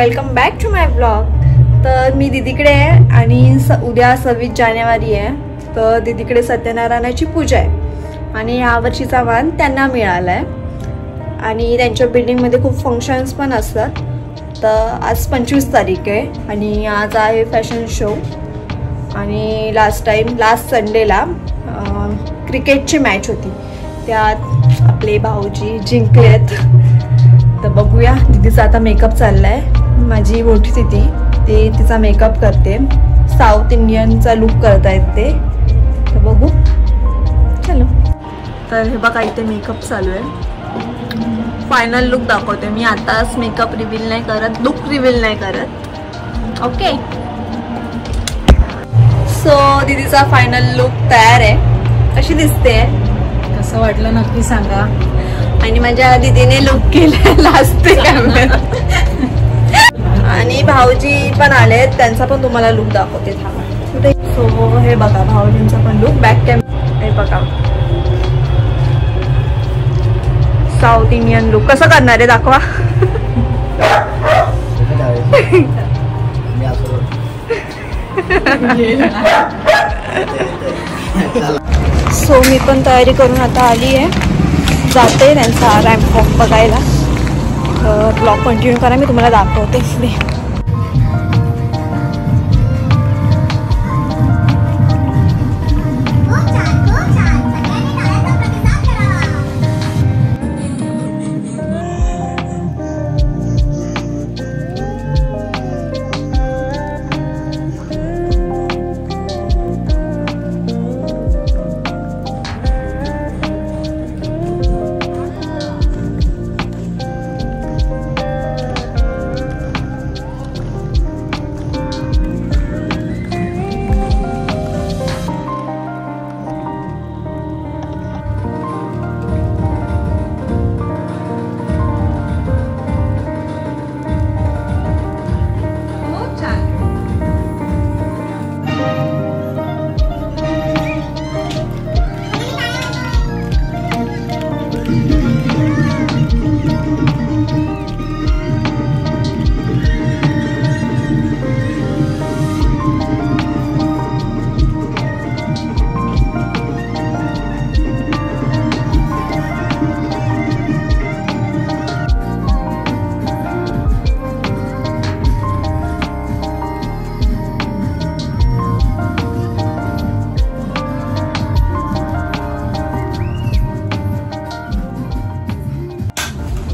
Welcome back to my blog. तर मी दीदीकडे आहे आणि उद्या 26 जानेवारी आहे। तर दीदीकडे सत्यनारायणाची पूजा आहे आणि यावर्षीचा मान त्यांना मिळाला आहे आणि त्यांच्या बिल्डिंगमध्ये खूप फंक्शन्स पण असतात। तर आज 25 तारीख आहे आणि आज आहे फॅशन शो आणि लास्ट संडेला क्रिकेटची मॅच होती, त्यात आपले भाऊजी जिंकलेत। तर बघूया, दीदीचा आता मेकअप चाललाय। माझी मोठी दीदी ती तिचा मेकअप करते, साऊथ इंडियनचा लुक करतायत ते। तर बघू, चलो। तर हे बघा इथे मेकअप चालू आहे। फायनल लुक दाखवते मी, आताच मेकअप रिव्हील नाही करत, लुक रिव्हील नाही करत, ओके। सो दीदीचा फायनल लुक तयार आहे। कशी दिसते, कसं वाटलं नक्की सांगा। आणि माझ्या दीदीने लुक केलेला असते आणि भाऊजी पण आले, त्यांचा पण तुम्हाला लुक दाखवते, थांबा। सो हे बघा भाऊजींचा पण लुक, बॅक कॅमेरा हे बघा, साऊथ इंडियन लुक कसं करणार आहे दाखवा। सो मी पण तयारी करून आता आली आहे, जाते त्यांचा रॅम्प वॉक बघायला। ब्लॉग कंटिन्यू करा, मी तुम्हाला दाखवते इकडे।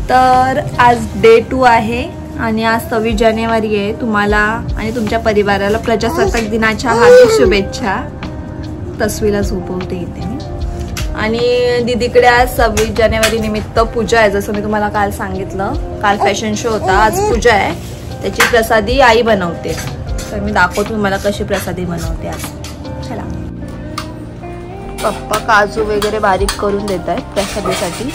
तर आज डे 2 आहे आणि आज 26 जानेवारी आहे। तुम्हाला आणि तुमच्या परिवाराला प्रजासत्ताक दिनाच्या हार्दिक शुभेच्छा। तस्वीला झोपवते इथे मी। आणि दीदीकडे आज 26 जानेवारी निमित्त पूजा आहे, जसं मी तुम्हाला काल सांगितलं। काल फॅशन शो होता, आज पूजा आहे, त्याची प्रसादी आई बनवते। तर मी दाखवतो तुम्हाला कशी प्रसादी बनवते आज। चला, पप्पा काजू वगैरे बारीक करून देत आहेत प्रसादीसाठी।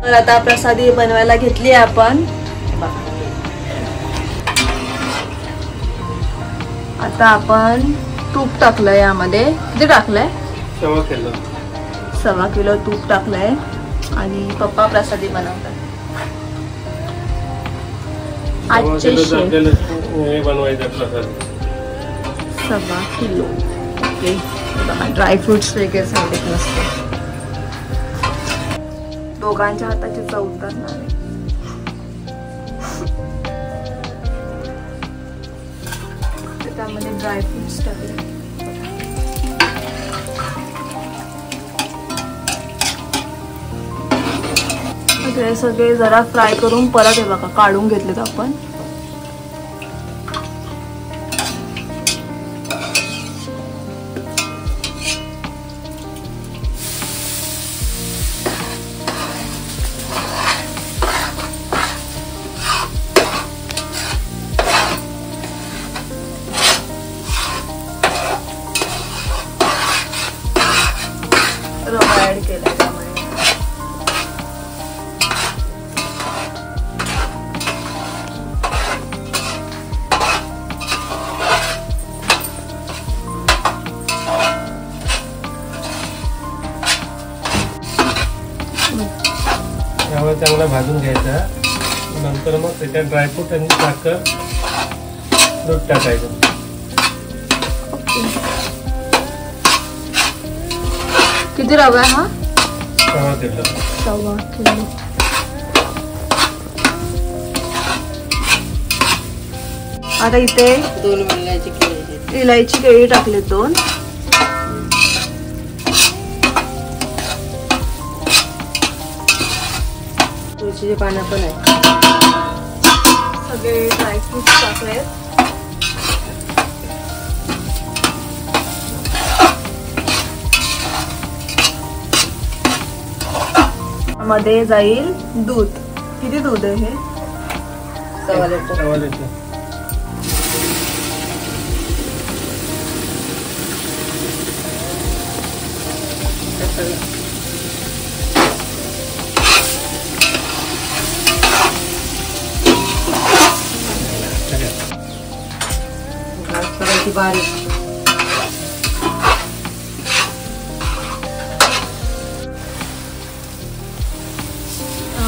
तर आता प्रसादी बनवायला घेतली आपण। आता आपण तूप टाकलंय यामध्ये, किती टाकलंय? 1.25 किलो तूप टाकलंय आणि पप्पा प्रसादी बनवतात। आजचे शेफ 1.25 किलो, ओके। ड्रायफ्रुट्स वगैरे सगळे नसते, दोघांच्या हाताची चव उतरणार आहे। त्यामध्ये ड्रायफ्रुट्स टाकले, हे सगळे जरा फ्राय करून परत हे बघा काढून घेतलेत आपण। रवा ऍड केला त्यामुळे रवा चांगला भाजून घ्यायचा. नंतर मग त्याच्यात ड्रायफ्रूट आणि साखर दूध टाकायचं. किती रवा आहे हा? 1.25 किलो. 1.25 किलो. आता इथे 2 इलायची केळी टाकले 2. तुळशीचे पानं पण आहे. सगळे ड्रायफ्रूट टाकलेत. मध्ये जाईल दूध. किती दूध आहे हे? 1.25 लिटर. 1.25 लिटर. बारीक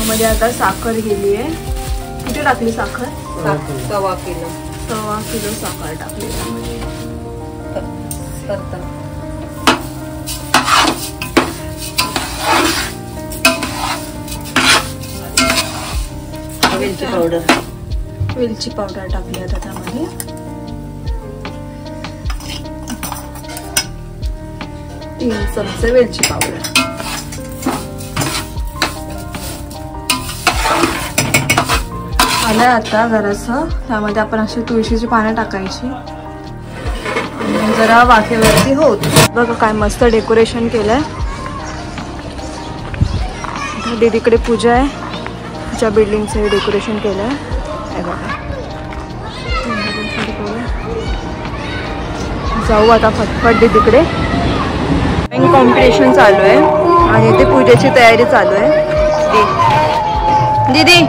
मध्ये आता साखर गेली आहे. किती टाकली साखर? 1.25 किलो. 1.25 किलो साखर टाकली त्यामध्ये. वेलची पावडर. वेलची पावडर टाकली आता त्यामध्ये. 3 चमचे वेलची पावडर. आलं आता जरासं. त्यामध्ये आपण अशी तुळशीची पानं टाकायची आणि जरा वाफेवरती होत. बघा काय मस्त डेकोरेशन केलंय. दीदीकडे पूजा आहे. तिच्या बिल्डिंगचं डेकोरेशन केलंय. हे बघा. जाऊ आता फटफट दीदीकडे. कॉम्पिटिशन चालू आहे आणि इथे पूजेची तयारी चालू आहे. दीदी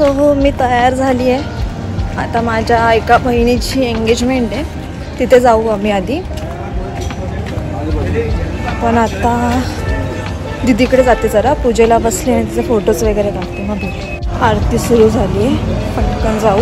सो मी तयार झाली आहे. आता माझ्या एका बहिणीची एंगेजमेंट आहे. तिथे जाऊ आम्ही आधी. पण आता दीदीकडे जाते जरा. पूजेला बसले आणि तिचे फोटोज वगैरे काढते. मग आरती सुरू झाली आहे. पटकन जाऊ.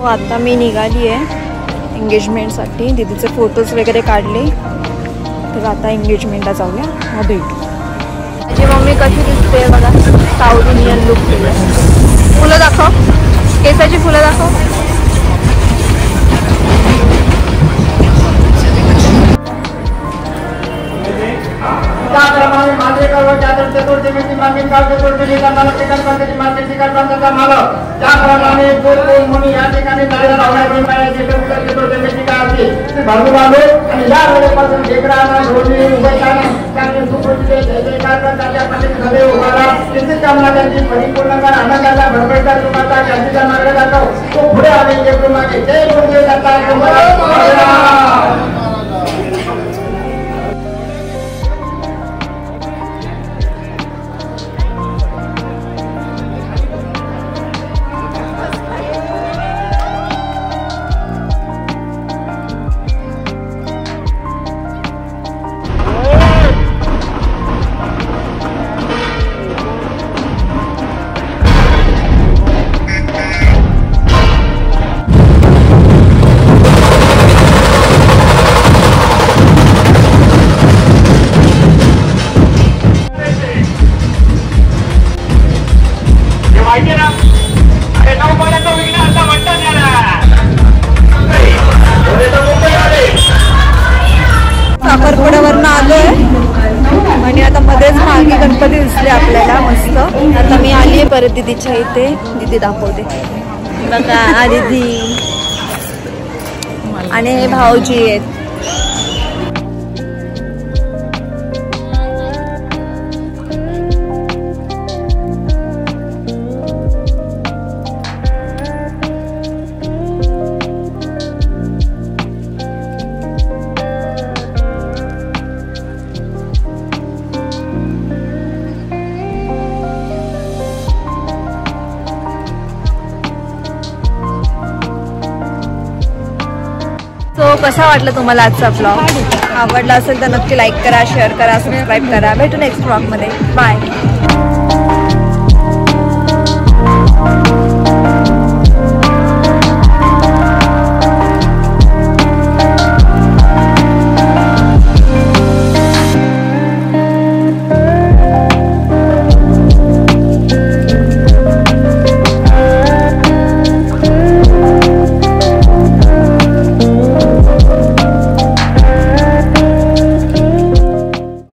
आता मी निघाली आहे एंगेजमेंटसाठी. दीदीचे फोटोज वगैरे काढले. तर आता एंगेजमेंटला जाऊया. मग भेटू. माझी मम्मी कशी दिसते बघा. साऊथ इंडियन लुक केलं. फुलं दाखव. केसाची फुलं दाखव. पुढे आले मागे गणपती दिसले आपल्याला मस्त. आता मी आली आहे परत दीदीच्या इथे. दीदी दाखवते बघा. दीदी आणि हे भाऊजी आहेत. सो कसा वाटला तुम्हाला आजचा ब्लॉग? आवडला असेल तर नक्की लाईक करा, शेअर करा, सबस्क्राईब करा. भेटू नेक्स्ट ब्लॉगमध्ये. बाय.